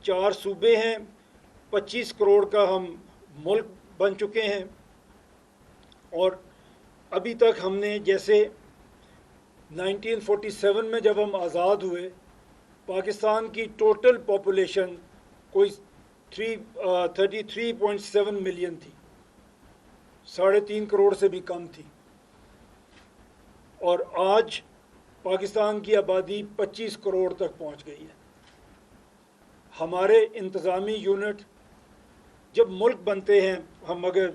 4 सूबे हैं, 25 करोड़ का हम मुल्क बन चुके हैं। और अभी तक हमने जैसे 1947 में जब हम आज़ाद हुए, पाकिस्तान की टोटल पॉपुलेशन कोई 33.7 मिलियन थी, 3.5 करोड़ से भी कम थी। और आज पाकिस्तान की आबादी 25 करोड़ तक पहुंच गई है। हमारे इंतज़ामी यूनिट जब मुल्क बनते हैं, हम अगर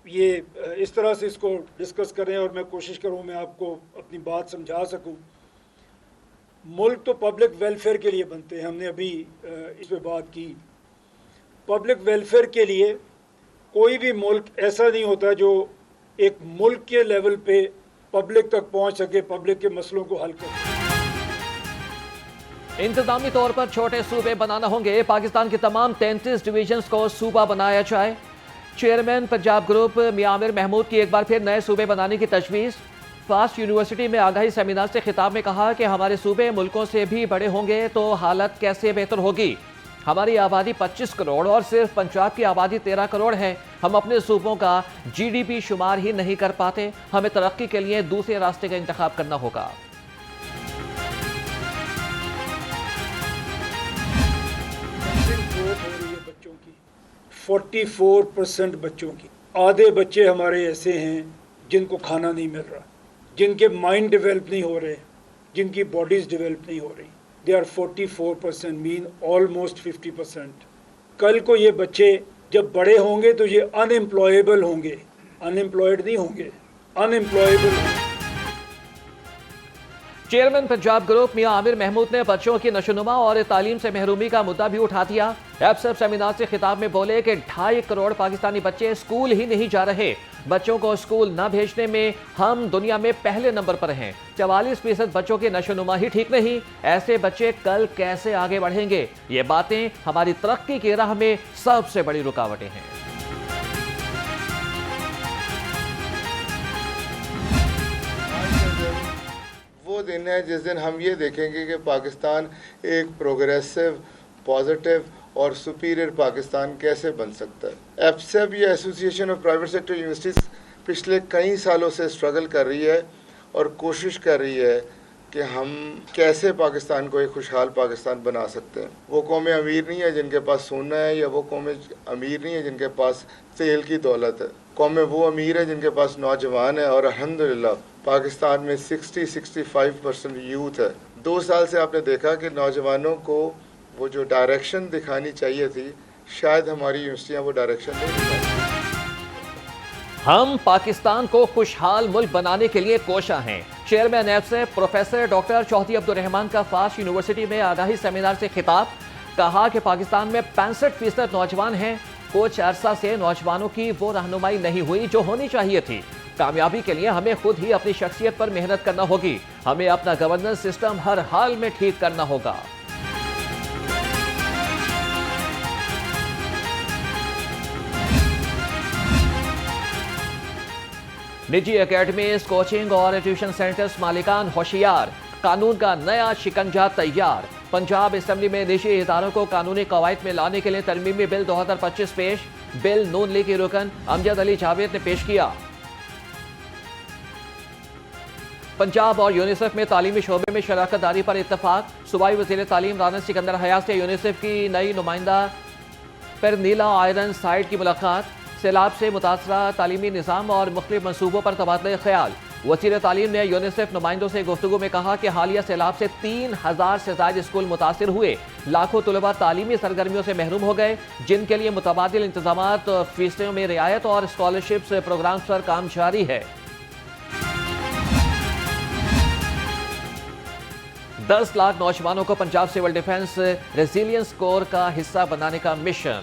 ये इस तरह से इसको डिस्कस करें और मैं कोशिश करूं मैं आपको अपनी बात समझा सकूं, मुल्क तो पब्लिक वेलफेयर के लिए बनते हैं। हमने अभी इस पर बात की। पब्लिक वेलफेयर के लिए कोई भी मुल्क ऐसा नहीं होता जो एक मुल्क के लेवल पे पब्लिक तक पहुंच सके, पब्लिक के मसलों को हल कर सके। इंतजामी तौर पर छोटे सूबे बनाना होंगे। पाकिस्तान के तमाम 33 डिवीजन्स को सूबा बनाया जाए। चेयरमैन पंजाब ग्रुप मियां आमिर महमूद की एक बार फिर नए सूबे बनाने की तजवीज़। फास्ट यूनिवर्सिटी में आगाही सेमिनार से खिताब में कहा कि हमारे सूबे मुल्कों से भी बड़े होंगे तो हालत कैसे बेहतर होगी। हमारी आबादी 25 करोड़ और सिर्फ पंजाब की आबादी 13 करोड़ है। हम अपने सूबों का GDP शुमार ही नहीं कर पाते। हमें तरक्की के लिए दूसरे रास्ते का इंतखाब करना होगा। 44% बच्चों की, आधे बच्चे हमारे ऐसे हैं जिनको खाना नहीं मिल रहा, जिनके माइंड डेवलप नहीं हो रहे, जिनकी बॉडीज डेवलप नहीं हो रही। They are 44%, mean almost 50%। कल को ये बच्चे जब बड़े होंगे तो ये अनएम्प्लॉयबल होंगे, अनएम्प्लॉयड नहीं होंगे, अनएम्प्लॉयबल होंगे। चेयरमैन पंजाब ग्रुप मियां आमिर महमूद ने बच्चों की नशोनुमा और तालीम से महरूमी का मुद्दा भी उठा दिया। एफसेफ सेमिनार से खिताब में बोले कि 2.5 करोड़ पाकिस्तानी बच्चे स्कूल ही नहीं जा रहे। बच्चों को स्कूल न भेजने में हम दुनिया में पहले नंबर पर हैं। 44% बच्चों की नशोनुमा ही ठीक नहीं, ऐसे बच्चे कल कैसे आगे बढ़ेंगे? ये बातें हमारी तरक्की की राह में सबसे बड़ी रुकावटें हैं। वो दिन है जिस दिन हम ये देखेंगे कि पाकिस्तान एक प्रोग्रेसिव, पॉजिटिव और सुपीरियर पाकिस्तान कैसे बन सकता है। एफसेब या association of private sector universities पिछले कई सालों से स्ट्रगल कर रही है और कोशिश कर रही है कि हम कैसे पाकिस्तान को एक खुशहाल पाकिस्तान बना सकते हैं। वो कौमें अमीर नहीं है जिनके पास सोना है, या वो कौमें अमीर नहीं है जिनके पास तेल की दौलत है। कौमें वो अमीर है जिनके पास नौजवान है, और अल्हम्दुलिल्लाह पाकिस्तान में 60-65% यूथ है। 2 साल से आपने देखा कि नौजवानों को वो जो डायरेक्शन दिखानी चाहिए थी, शायद हमारी यूनिवर्सिटियाँ वो डायरेक्शन नहीं दिखाई। हम पाकिस्तान को खुशहाल मुल्क बनाने के लिए कोशा हैं। चेयरमैन एफसेफ प्रोफेसर डॉक्टर चौधरी अब्दुल रहमान का फास्ट यूनिवर्सिटी में आगाही सेमिनार से खिताब। कहा कि पाकिस्तान में 65% नौजवान हैं। कुछ अरसा से नौजवानों की वो रहनुमाई नहीं हुई जो होनी चाहिए थी। कामयाबी के लिए हमें खुद ही अपनी शख्सियत पर मेहनत करना होगी। हमें अपना गवर्नेंस सिस्टम हर हाल में ठीक करना होगा। निजी एकेडमीज, कोचिंग और ट्यूशन सेंटर्स मालिकान होशियार। कानून का नया शिकंजा तैयार। पंजाब असेंबली में निजी इदारों को कानूनी कवायद में लाने के लिए तरमीमी बिल 2025 पेश। बिल नून लीग के रुकन अमजद अली जावेद ने पेश किया। पंजाब और यूनिसेफ में तालीमी शोबे में शराकत दारी पर इत्तफाक। सूबाई वज़ीर तालीम राना सिकंदर हयात से यूनिसेफ की नई नुमाइंदा परनीला आयरन साइट की मुलाकात। सैलाब से मुतासरा तालीमी निज़ाम और मुख्तलिफ मनसूबों पर तबादला ख्याल। वज़ीर तालीम ने यूनिसेफ नुमाइंदों से गुफ्तगू में कहा कि हालिया सैलाब से 3000 से ज़ायद स्कूल मुतासिर हुए। लाखों तलबा तालीमी सरगर्मियों से महरूम हो गए, जिनके लिए मुतबादिल इंतजामात, फीसों में रियायत और स्कॉलरशिप्स प्रोग्राम्स पर काम जारी है। 10 लाख नौजवानों को Punjab civil defence resilience corps का हिस्सा बनाने का मिशन।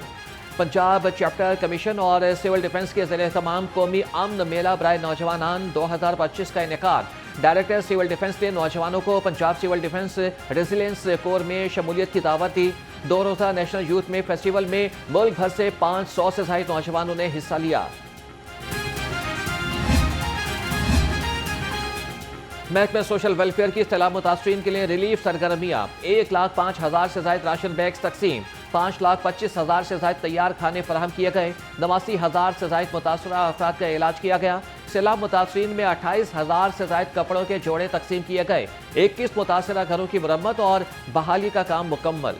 पंजाब चैप्टर कमीशन और सिविल डिफेंस के ज़रिए तमाम कौमी अमन मेला बराए नौजवान 2025 का इनेकाद। डायरेक्टर सिविल डिफेंस ने नौजवानों को Punjab civil defence resilience corps में शमूलियत की दावत दी। 2 रोज़ा नेशनल यूथ में फेस्टिवल में मुल्क भर से 500 से ज़ायद नौजवानों ने हिस्सा लिया। महकमा सोशल वेलफेयर की इस्तेलाह मुतासरीन के लिए रिलीफ सरगर्मियाँ। 1,05,000 से ज़ायद राशन बैग्स तकसीम। 5,25,000 से ज्यादा तैयार खाने फराहम किए गए। 89,000 से ज्यादा मुतासरा अफराद का इलाज किया गया। सैलाब मुतासरीन में 28,000 से ज्यादा कपड़ों के जोड़े तकसीम किए गए। 21 मुतासरा घरों की मरम्मत और बहाली का काम मुकम्मल।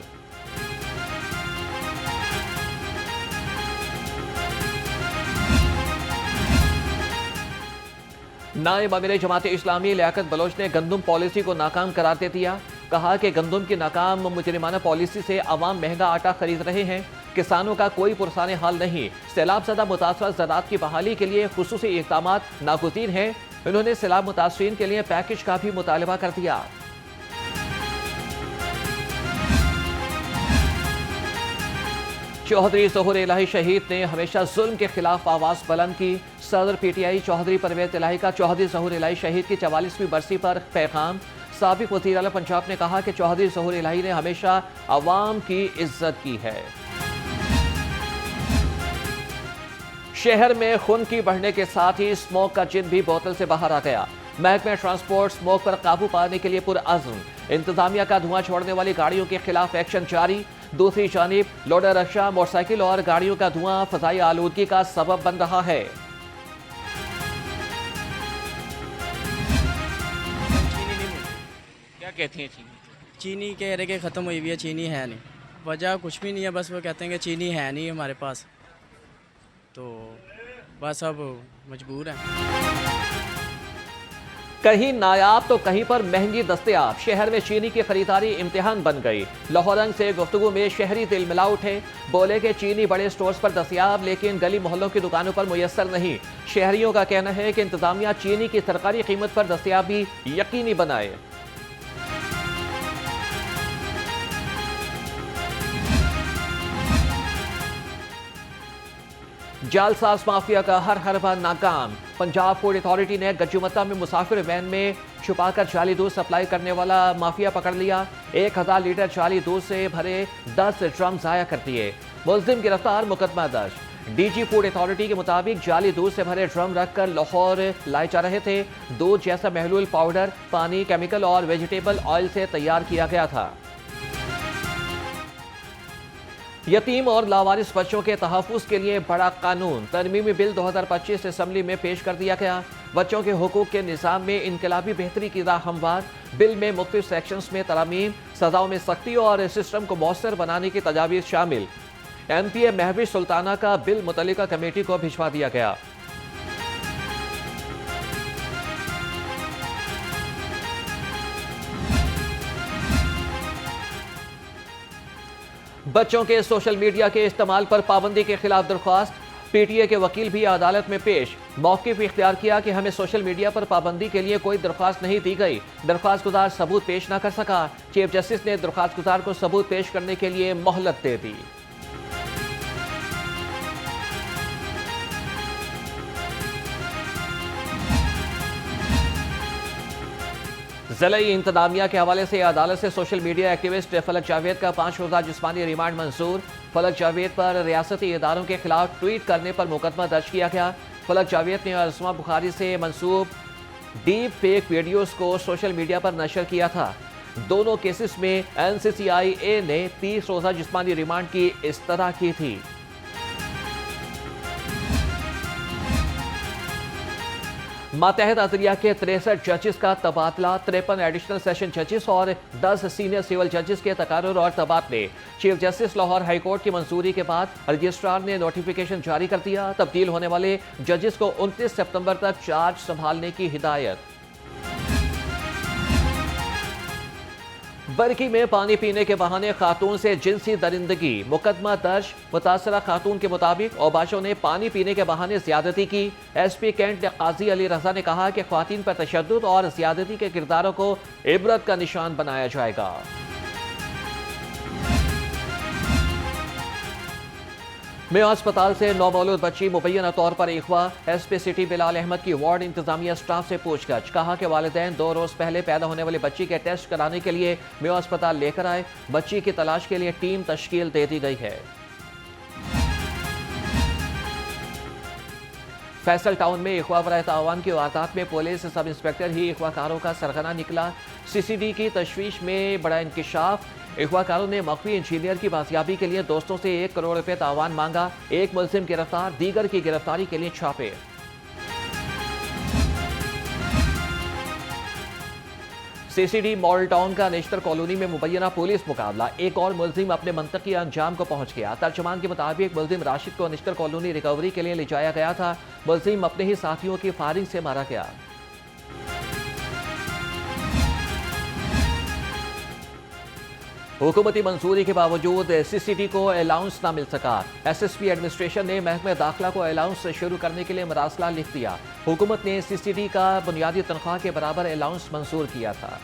नायब अमीर जमात इस्लामी लियाकत बलोच ने गंदम पॉलिसी को नाकाम करार दे दिया। कहा कि गंदम की नाकाम मुजरिमाना पॉलिसी से अवाम महंगा आटा खरीद रहे हैं। किसानों का कोई पुरसाने हाल नहीं। सैलाब ज़दा मुतासरा ज़राअत की बहाली के लिए खुसूसी इक़दामात नागुज़ीर हैं। उन्होंने सैलाब मुतासरीन के लिए पैकेज का भी मुतालबा कर दिया। चौधरी ज़हूर इलाही शहीद ने हमेशा जुल्म के खिलाफ आवाज बुलंद की। सदर PTI चौधरी परवेज इलाही का चौधरी ज़हूर इलाही शहीद की 44वीं बरसी पर पैगाम। साबिक़ वज़ीर आला पंजाब ने कहा कि चौधरी ज़हूर इलाही ने हमेशा अवाम की इज्जत की है। शहर में खून की बढ़ने के साथ ही स्मोक का जिन भी बोतल से बाहर आ गया। महकमा ट्रांसपोर्ट स्मोक पर काबू पाने के लिए पुरअज़्म। इंतजामिया का धुआं छोड़ने वाली गाड़ियों के खिलाफ एक्शन जारी। दूसरी जानिब लोडर रक्षा, मोटरसाइकिल और गाड़ियों का धुआं फ़ज़ाई आलूदगी का सबब बन रहा है। क्या कहती हैं चीनी कह रहे कि ख़त्म हुई हुई है, चीनी है नहीं। वजह कुछ भी नहीं है, बस वो कहते हैं कि चीनी है नहीं हमारे पास, तो बस अब मजबूर हैं। कहीं नायाब तो कहीं पर महंगी दस्तयाब। शहर में चीनी की खरीदारी इम्तिहान बन गई। लाहौरंग से गुफ्तगू में शहरी दिल मिला उठे। बोले कि चीनी बड़े स्टोर्स पर दस्तयाब, लेकिन गली मोहल्लों की दुकानों पर मुयस्सर नहीं। शहरियों का कहना है कि इंतजामिया चीनी की सरकारी कीमत पर दस्तयाबी यकीनी बनाए। जालसाज माफिया का हर हरबा नाकाम। पंजाब फूड अथॉरिटी ने गज्जुमत्ता में मुसाफिर वैन में छुपाकर जाली दूध सप्लाई करने वाला माफिया पकड़ लिया। 1000 लीटर जाली दूध से भरे 10 ड्रम जाया कर दिए। मुल्जिम गिरफ्तार, मुकदमा दर्ज। DG फूड अथॉरिटी के मुताबिक जाली दूध से भरे ड्रम रखकर लाहौर लाए जा रहे थे। दूध जैसा महलूल पाउडर पानी, केमिकल और वेजिटेबल ऑयल से तैयार किया गया था। यतीम और लावारिस बच्चों के तहफ़्फ़ुज़ के लिए बड़ा कानून। तरमीमी बिल 2025 असम्बली में पेश कर दिया गया। बच्चों के हुकूक के निज़ाम में इनकलाबी बेहतरी की राह हमवार। बिल में मुख्तलिफ सेक्शंस में तरमीम, सज़ाओं में सख्ती और सिस्टम को मौसर बनाने की तजावीज़ शामिल। MPA महविश सुल्ताना का बिल मुतल्लिका कमेटी को भिजवा दिया गया। बच्चों के सोशल मीडिया के इस्तेमाल पर पाबंदी के खिलाफ दरख्वास्त। PTA के वकील भी अदालत में पेश। मौक़िफ़ इख्तियार किया कि हमें सोशल मीडिया पर पाबंदी के लिए कोई दरख्वास्त नहीं दी गई। दरख्वास्त गुजार सबूत पेश न कर सका। चीफ जस्टिस ने दरख्वास्त गुजार को सबूत पेश करने के लिए मोहलत दे दी। ज़िला इंतजामिया के हवाले से अदालत से सोशल मीडिया एक्टिविस्ट फलक जावेद का 5 रोज़ा जिस्मानी रिमांड मंजूर। फलक जावेद पर रियासती इदारों के खिलाफ ट्वीट करने पर मुकदमा दर्ज किया गया। फलक जावेद ने असमा बुखारी से मंसूब डीप फेक वीडियोस को सोशल मीडिया पर नशर किया था। दोनों केसेस में NCCIA ने 30 रोज़ा जिस्मानी रिमांड की इस्तदा की थी। मातहत अदलिया के 63 जजेस का तबादला। 53 एडिशनल सेशन जजेस और 10 सीनियर सिविल जजेस के तकारुर और तबादले। Chief justice Lahore high court की मंजूरी के बाद रजिस्ट्रार ने नोटिफिकेशन जारी कर दिया। तब्दील होने वाले जजेस को 29 सितंबर तक चार्ज संभालने की हिदायत। बरकी में पानी पीने के बहाने खातून से जिनसी दरिंदगी, मुकदमा दर्ज। मुतासरा खातून के मुताबिक औबाशों ने पानी पीने के बहाने ज्यादती की। SP कैंट काजी अली रजा ने कहा कि ख्वातीन पर तशद्दुद और ज्यादती के किरदारों को इबरत का निशान बनाया जाएगा। मेयो अस्पताल से नौमौलूद बच्ची मुबैना तौर पर अगवा। SP सिटी बिलाल अहमद की वार्ड इंतजामिया स्टाफ से पूछताछ। कहा कि वालिदैन 2 रोज पहले पैदा होने वाली बच्ची के टेस्ट कराने के लिए मेयो अस्पताल लेकर आए। बच्ची की तलाश के लिए टीम तश्कील दे दी गई है। फैसल टाउन में अगवा बराए तावान की वारदात में पुलिस सब इंस्पेक्टर ही अगवाकारों का सरगना निकला। CCD की तशवीश में बड़ा इंकशाफ। अगवाकारों ने मख्फी इंजीनियर की बाजियाबी के लिए दोस्तों से 1 करोड़ रुपए तावान मांगा। एक मुलजिम गिरफ्तार, दीगर की गिरफ्तारी के लिए छापे। सीसीडी मॉडल टाउन का नेशनल कॉलोनी में मुबैना पुलिस मुकाबला, एक और मुलजिम अपने मंतकी अंजाम को पहुंच गया। तर्जुमान के मुताबिक मुलजिम राशिद को नेशनल कॉलोनी रिकवरी के लिए ले जाया गया था। मुलजिम अपने ही साथियों की फायरिंग से मारा गया। हुकूमती मंजूरी के बावजूद सीसीडी को अलाउंस न मिल सका। एसएसपी एडमिनिस्ट्रेशन ने महकमे दाखिला को अलाउंस शुरू करने के लिए मरासला लिख दिया। हुकूमत ने सीसीडी का बुनियादी तनख्वाह के बराबर अलाउंस मंजूर किया था।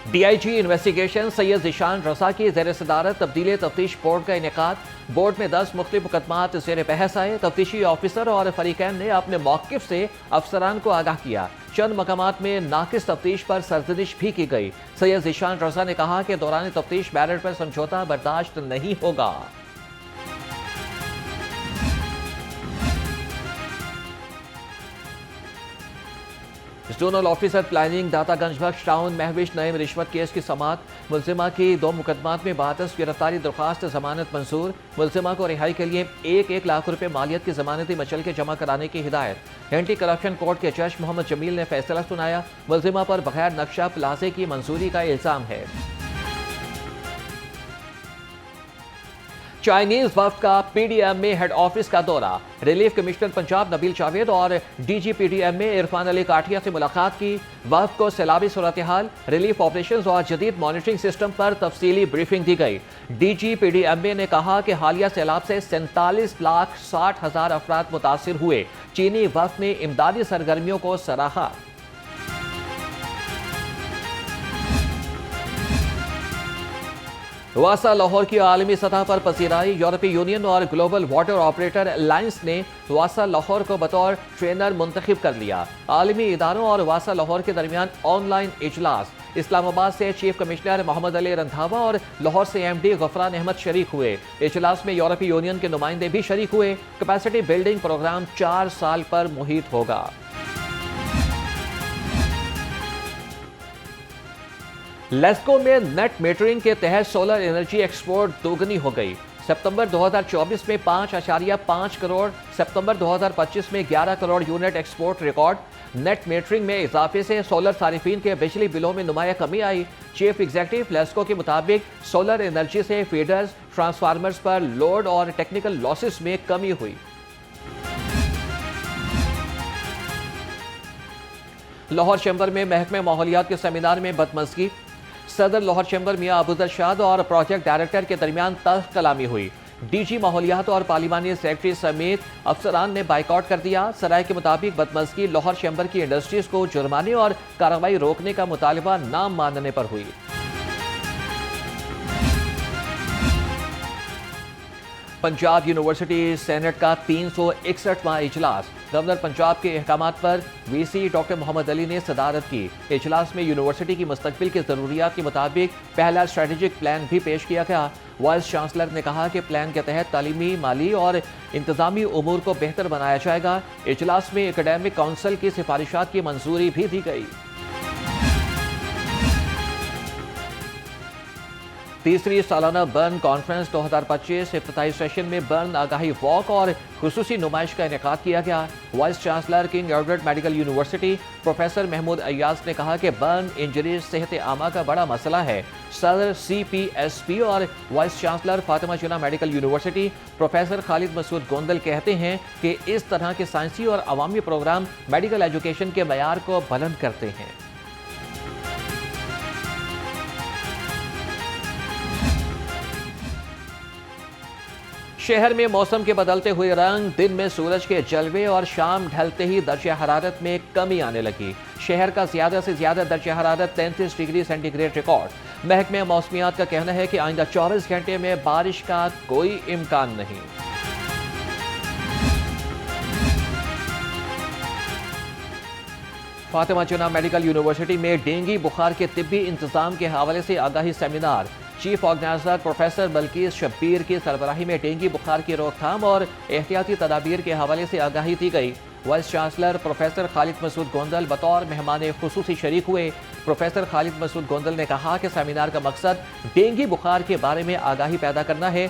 डीआईजी इन्वेस्टिगेशन सैयद ज़ीशान रज़ा की ज़ेर सदारत तब्दीली तफ्तीश बोर्ड का इनेकाद। बोर्ड में 10 मुख्तलिफ मुकदमात ज़ेर बहस आए। तफ्तीशी ऑफिसर और फरीकैन ने अपने मौक़िफ़ से अफसरान को आगाह किया। चंद मकामात में नाकिस तफ्तीश पर सरजनिश भी की गई। सैयद ज़ीशान रज़ा ने कहा कि दौरान तफ्तीश बैलेट पर समझौता बर्दाश्त नहीं होगा। जोनल ऑफिसर प्लानिंग दातागंज बख्श टाउन महविश नईम रिश्वत केस की समाअत। मुलजिमा की 2 मुकदमात में 32 गिरफ्तारी दरख्वास्त जमानत मंजूर। मुलजिमा को रिहाई के लिए 1-1 लाख रुपए मालियत की जमानती मचल के जमा कराने की हिदायत। एंटी करप्शन कोर्ट के जज मोहम्मद जमील ने फैसला सुनाया। मुलजिमा पर बगैर नक्शा प्लाजे की मंजूरी का इल्जाम है। चाइनीज वफ्द का पीडीएम में हेड ऑफिस का दौरा। रिलीफ कमिश्नर पंजाब नबील जावेद और डीजी पीडीएम में इरफान अली काठिया से मुलाकात की। वफ्द को सैलाबी सूरत हाल, रिलीफ ऑपरेशंस और जदीद मॉनिटरिंग सिस्टम पर तफसीली ब्रीफिंग दी गई। डीजी पीडीएम ने कहा कि हालिया सैलाब से 47,60,000 अफराद मुतासिर हुए। चीनी वफ्द ने इमदादी सरगर्मियों को सराहा। वासा लाहौर की आलमी सतह पर पसीराई। यूरोपीय यूनियन और ग्लोबल वाटर ऑपरेटर अलायंस ने वासा लाहौर को बतौर ट्रेनर मुंतखब कर लिया। आलमी इदारों और वासा लाहौर के दरमियान ऑनलाइन इजलास। इस्लामाबाद से चीफ कमिश्नर मोहम्मद अली रंधावा और लाहौर से एमडी गफरान अहमद शरीक हुए। इजलास में यूरोपीय यूनियन के नुमाइंदे भी शरीक हुए। कैपेसिटी बिल्डिंग प्रोग्राम 4 साल पर मुहित होगा। लेस्को में नेट मीटरिंग के तहत सोलर एनर्जी एक्सपोर्ट दोगुनी हो गई। सितंबर 2024 में 5.5 करोड़, सितंबर 2025 में 11 crore unit export record. Net metering में इजाफे से सोलर सारिफीन के बिजली बिलों में नुमाया कमी आई। चीफ एग्जीक्यूटिव लेस्को के मुताबिक सोलर एनर्जी से फीडर्स, ट्रांसफार्मर्स पर लोड और टेक्निकल लॉसेस में कमी हुई। लाहौर चैम्बर में महकमे माहौलियात के सेमिनार में बदमज़गी। सदर लाहौर चैम्बर मियां अबूजर शाद और प्रोजेक्ट डायरेक्टर के दरमियान तल्ख कलामी हुई। डीजी माहौलियात और पार्लिमानी सेक्रेटरी समेत अफसरान ने बाइकआउट कर दिया। सराय के मुताबिक बदमज़गी लाहौर चैम्बर की इंडस्ट्रीज को जुर्माने और कार्रवाई रोकने का मुतालबा न मानने पर हुई। पंजाब यूनिवर्सिटी सेनेट का 361वां इजलास। गवर्नर पंजाब के अहकामात पर वीसी डॉक्टर मोहम्मद अली ने सदारत की। इजलास में यूनिवर्सिटी की मुस्तकबिल की ज़रूरियात के मुताबिक पहला स्ट्रेटेजिक प्लान भी पेश किया गया। वाइस चांसलर ने कहा कि प्लान के तहत तालीमी, माली और इंतजामी उमूर को बेहतर बनाया जाएगा। इजलास में एकेडमिक काउंसिल की सिफारिशात की मंजूरी भी दी गई। तीसरी सालाना बर्न कॉन्फ्रेंस 2025 इफ्तिताही सेशन में बर्न आगाही वॉक और खुसूसी नुमाइश का इनेकाद किया गया। Vice chancellor King Edward medical university professor Mahmood Ayyaz ने कहा कि बर्न इंजरीज सेहत आमा का बड़ा मसला है। सदर CPSP और vice chancellor Fatima Jinnah medical university professor Khalid Masood Gondal कहते हैं कि इस तरह के साइंसी और अवामी प्रोग्राम मेडिकल एजुकेशन के मयार को बुलंद करते हैं। शहर में मौसम के बदलते हुए रंग, दिन में सूरज के जलवे और शाम ढलते ही दर्जा हरारत में कमी आने लगी। शहर का ज्यादा से ज्यादा दर्जा हरारत 33 डिग्री सेंटीग्रेड रिकॉर्ड। महकमे मौसमियात का कहना है कि आइंदा 24 घंटे में बारिश का कोई इम्कान नहीं। फातिमा जिन्ना मेडिकल यूनिवर्सिटी में डेंगू बुखार के तिब्बी इंतजाम के हवाले से आगाही seminar. Chief organiser professor Bilquis Shabbir की सरबराही में डेंगू बुखार की रोकथाम और एहतियाती तदाबीर के हवाले से आगाही दी गई। Vice chancellor professor Khalid Masood Gondal बतौर मेहमान खुसूसी शरीक हुए। प्रोफेसर खालिद मसूद गोंदल ने कहा कि सेमिनार का मकसद डेंगू बुखार के बारे में आगाही पैदा करना है,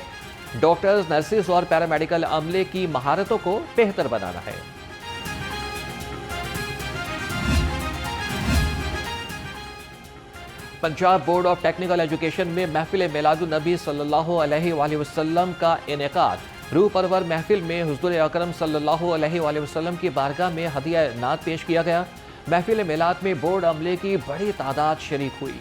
डॉक्टर्स, नर्सिस और पैरामेडिकल अमले की महारतों को बेहतर बनाना है। Punjab board of technical education में महफिल मिलादुन नबी सल्लल्लाहु अलैहि वसल्लम का इनेकाद। रूह परवर महफिल में हुज़ूर अकरम सल्लल्लाहु अलैहि वसल्लम की बारगाह में हदिया नात पेश किया गया। महफिल मिलाद में बोर्ड अमले की बड़ी तादाद शरीक हुई।